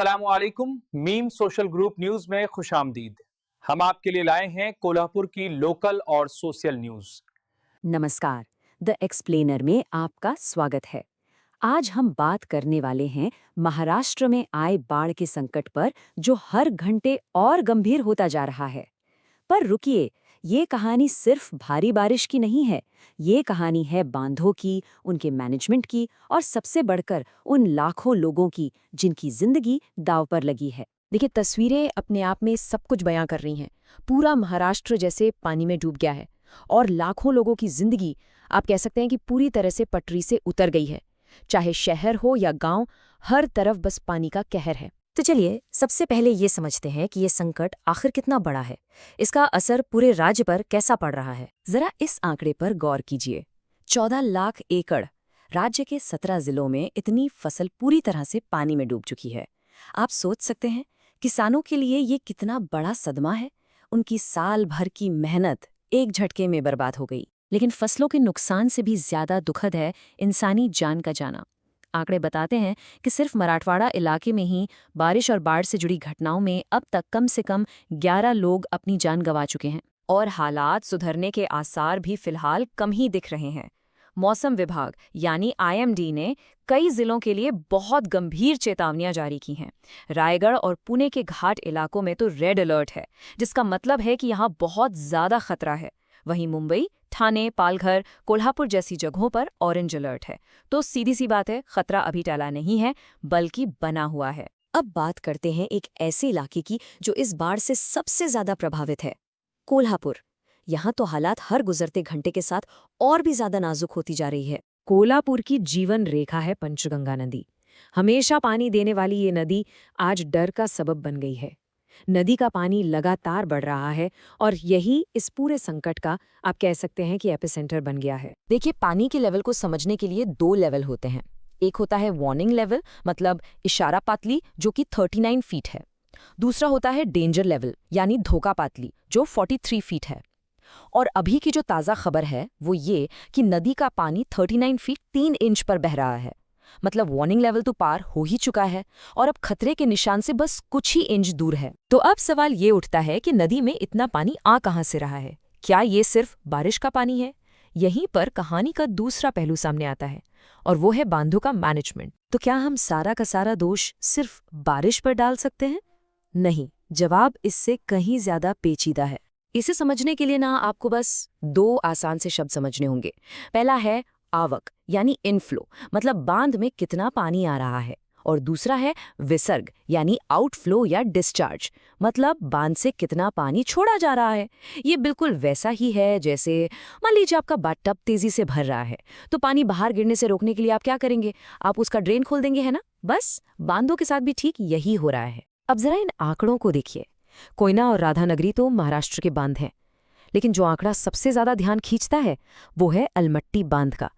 अस्सलामुअलैकुम। Meme social group news में खुशामदीद। हम आपके लिए लाए हैं कोल्हापुर की लोकल और सोशल न्यूज। नमस्कार। द एक्सप्लेनर में आपका स्वागत है। आज हम बात करने वाले हैं महाराष्ट्र में आए बाढ़ के संकट पर, जो हर घंटे और गंभीर होता जा रहा है। पर रुकिए, ये कहानी सिर्फ भारी बारिश की नहीं है। ये कहानी है बांधों की, उनके मैनेजमेंट की और सबसे बढ़कर उन लाखों लोगों की जिनकी जिंदगी दांव पर लगी है। देखिए, तस्वीरें अपने आप में सब कुछ बयां कर रही हैं। पूरा महाराष्ट्र जैसे पानी में डूब गया है और लाखों लोगों की जिंदगी, आप कह सकते हैं कि पूरी तरह से पटरी से उतर गई है। चाहे शहर हो या गांव, हर तरफ बस पानी का कहर है। तो चलिए सबसे पहले ये समझते हैं कि ये संकट आखिर कितना बड़ा है। इसका असर पूरे राज्य पर कैसा पड़ रहा है। जरा इस आंकड़े पर गौर कीजिए। 14 लाख एकड़, राज्य के 17 जिलों में इतनी फसल पूरी तरह से पानी में डूब चुकी है। आप सोच सकते हैं किसानों के लिए ये कितना बड़ा सदमा है। उनकी साल भर की मेहनत एक झटके में बर्बाद हो गई। लेकिन फसलों के नुकसान से भी ज्यादा दुखद है इंसानी जान का जाना। आंकड़े बताते हैं कि सिर्फ मराठवाड़ा इलाके में ही बारिश और बाढ़ से जुड़ी घटनाओं में अब तक कम से कम 11 लोग अपनी जान गंवा चुके हैं। और हालात सुधरने के आसार भी फिलहाल कम ही दिख रहे हैं। मौसम विभाग यानी आईएमडी ने कई जिलों के लिए बहुत गंभीर चेतावनियां जारी की हैं। रायगढ़ और पुणे के घाट इलाकों में तो रेड अलर्ट है, जिसका मतलब है कि यहाँ बहुत ज्यादा खतरा है। वहीं मुंबई, ठाणे, पालघर, कोल्हापुर जैसी जगहों पर ऑरेंज अलर्ट है। तो सीधी सी बात है, खतरा अभी टला नहीं है, बल्कि बना हुआ है। अब बात करते हैं एक ऐसे इलाके की जो इस बाढ़ से सबसे ज्यादा प्रभावित है, कोल्हापुर। यहाँ तो हालात हर गुजरते घंटे के साथ और भी ज्यादा नाजुक होती जा रही है। कोल्हापुर की जीवन रेखा है पंचगंगा नदी। हमेशा पानी देने वाली ये नदी आज डर का सबब बन गई है। नदी का पानी लगातार बढ़ रहा है और यही इस पूरे संकट का, आप कह सकते हैं कि एपिसेंटर बन गया है। देखिए, पानी के लेवल को समझने के लिए 2 लेवल होते हैं। एक होता है वार्निंग लेवल, मतलब इशारा पातली, जो कि 39 फीट है। दूसरा होता है डेंजर लेवल, यानी धोखा पातली, जो 43 फीट है। और अभी की जो ताज़ा खबर है वो ये कि नदी का पानी 39 फीट 3 इंच पर बह रहा है। मतलब वार्निंग लेवल तो पार हो ही चुका है और अब खतरे के निशान से बस कुछ ही इंच दूर है। तो अब सवाल ये उठता है कि नदी में इतना पानी आ कहाँ से रहा है। क्या ये सिर्फ बारिश का पानी है? यहीं पर कहानी का दूसरा पहलू सामने आता है, और वो है बांधों का मैनेजमेंट। तो क्या हम सारा का सारा दोष सिर्फ बारिश पर डाल सकते हैं? नहीं, जवाब इससे कहीं ज्यादा पेचीदा है। इसे समझने के लिए ना आपको बस 2 आसान से शब्द समझने होंगे। पहला है आवक, यानी इनफ्लो, मतलब बांध में कितना पानी आ रहा है। और दूसरा है विसर्ग, यानी आउटफ्लो या डिस्चार्ज, मतलब बांध से कितना पानी छोड़ा जा रहा है। ये बिल्कुल वैसा ही है जैसे मान लीजिए आपका बाथटब तेजी से भर रहा है, तो पानी बाहर गिरने से रोकने के लिए आप क्या करेंगे? आप उसका ड्रेन खोल देंगे, है ना? बस बांधों के साथ भी ठीक यही हो रहा है। अब जरा इन आंकड़ों को देखिए। कोयना और राधानगरी तो महाराष्ट्र के बांध हैं, लेकिन जो आंकड़ा सबसे ज्यादा ध्यान खींचता है वो है अलमट्टी बांध का।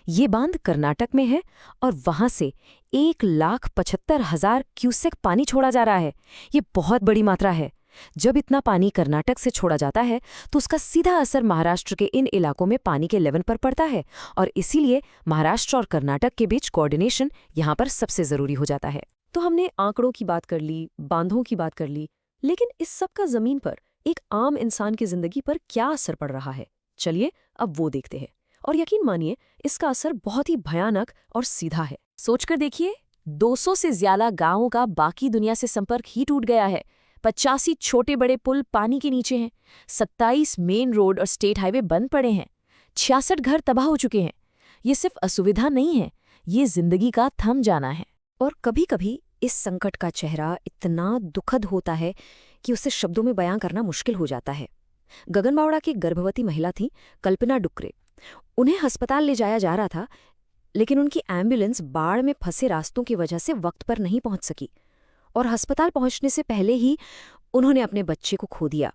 ये बांध कर्नाटक में है और वहां से 1,75,000 क्यूसेक पानी छोड़ा जा रहा है। ये बहुत बड़ी मात्रा है। जब इतना पानी कर्नाटक से छोड़ा जाता है तो उसका सीधा असर महाराष्ट्र के इन इलाकों में पानी के लेवल पर पड़ता है, और इसीलिए महाराष्ट्र और कर्नाटक के बीच कोऑर्डिनेशन यहाँ पर सबसे जरूरी हो जाता है। तो हमने आंकड़ों की बात कर ली, बांधों की बात कर ली, लेकिन इस सब का जमीन पर एक आम इंसान की जिंदगी पर क्या असर पड़ रहा है? चलिए अब वो देखते हैं। और यकीन मानिए, इसका असर बहुत ही भयानक और सीधा है। सोचकर देखिए, 200 से ज्यादा गांवों का बाकी दुनिया से संपर्क ही टूट गया है। 85 छोटे बड़े पुल पानी के नीचे हैं। 27 मेन रोड और स्टेट हाईवे बंद पड़े हैं। 66 घर तबाह हो चुके हैं। ये सिर्फ असुविधा नहीं है, ये जिंदगी का थम जाना है। और कभी कभी इस संकट का चेहरा इतना दुखद होता है कि उसे शब्दों में बयां करना मुश्किल हो जाता है। गगनबावड़ा की गर्भवती महिला थी कल्पना डुक्रे। उन्हें अस्पताल ले जाया जा रहा था, लेकिन उनकी एम्बुलेंस बाढ़ में फंसे रास्तों की वजह से वक्त पर नहीं पहुंच सकी, और अस्पताल पहुंचने से पहले ही उन्होंने अपने बच्चे को खो दिया।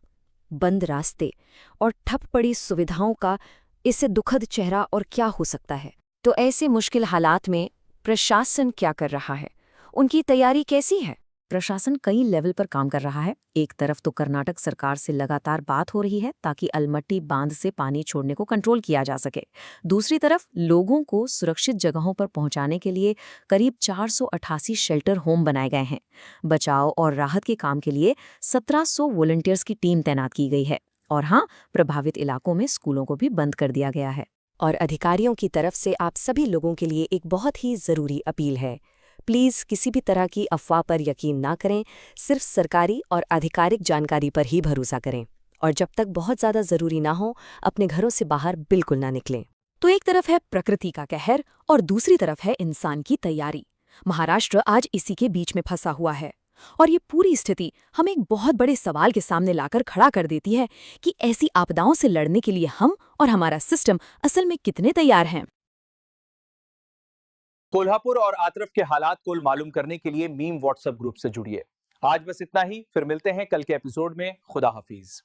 बंद रास्ते और ठप पड़ी सुविधाओं का इससे दुखद चेहरा और क्या हो सकता है। तो ऐसे मुश्किल हालात में प्रशासन क्या कर रहा है? उनकी तैयारी कैसी है? प्रशासन कई लेवल पर काम कर रहा है। एक तरफ तो कर्नाटक सरकार से लगातार बात हो रही है ताकि अलमट्टी बांध से पानी छोड़ने को कंट्रोल किया जा सके। दूसरी तरफ लोगों को सुरक्षित जगहों पर पहुंचाने के लिए करीब 488 शेल्टर होम बनाए गए हैं। बचाव और राहत के काम के लिए 1700 वॉलंटियर्स की टीम तैनात की गई है। और हाँ, प्रभावित इलाकों में स्कूलों को भी बंद कर दिया गया है। और अधिकारियों की तरफ से आप सभी लोगों के लिए एक बहुत ही ज़रूरी अपील है। प्लीज़ किसी भी तरह की अफवाह पर यकीन ना करें, सिर्फ सरकारी और आधिकारिक जानकारी पर ही भरोसा करें। और जब तक बहुत ज़्यादा ज़रूरी ना हो, अपने घरों से बाहर बिल्कुल ना निकलें। तो एक तरफ है प्रकृति का कहर और दूसरी तरफ है इंसान की तैयारी। महाराष्ट्र आज इसी के बीच में फंसा हुआ है। और ये पूरी स्थिति हमें एक बहुत बड़े सवाल के सामने लाकर खड़ा कर देती है कि ऐसी आपदाओं से लड़ने के लिए हम और हमारा सिस्टम असल में कितने तैयार हैं। कोल्हापुर और आतरफ के हालात को मालूम करने के लिए मीम व्हाट्सएप ग्रुप से जुड़िए। आज बस इतना ही, फिर मिलते हैं कल के एपिसोड में। खुदा हाफिज।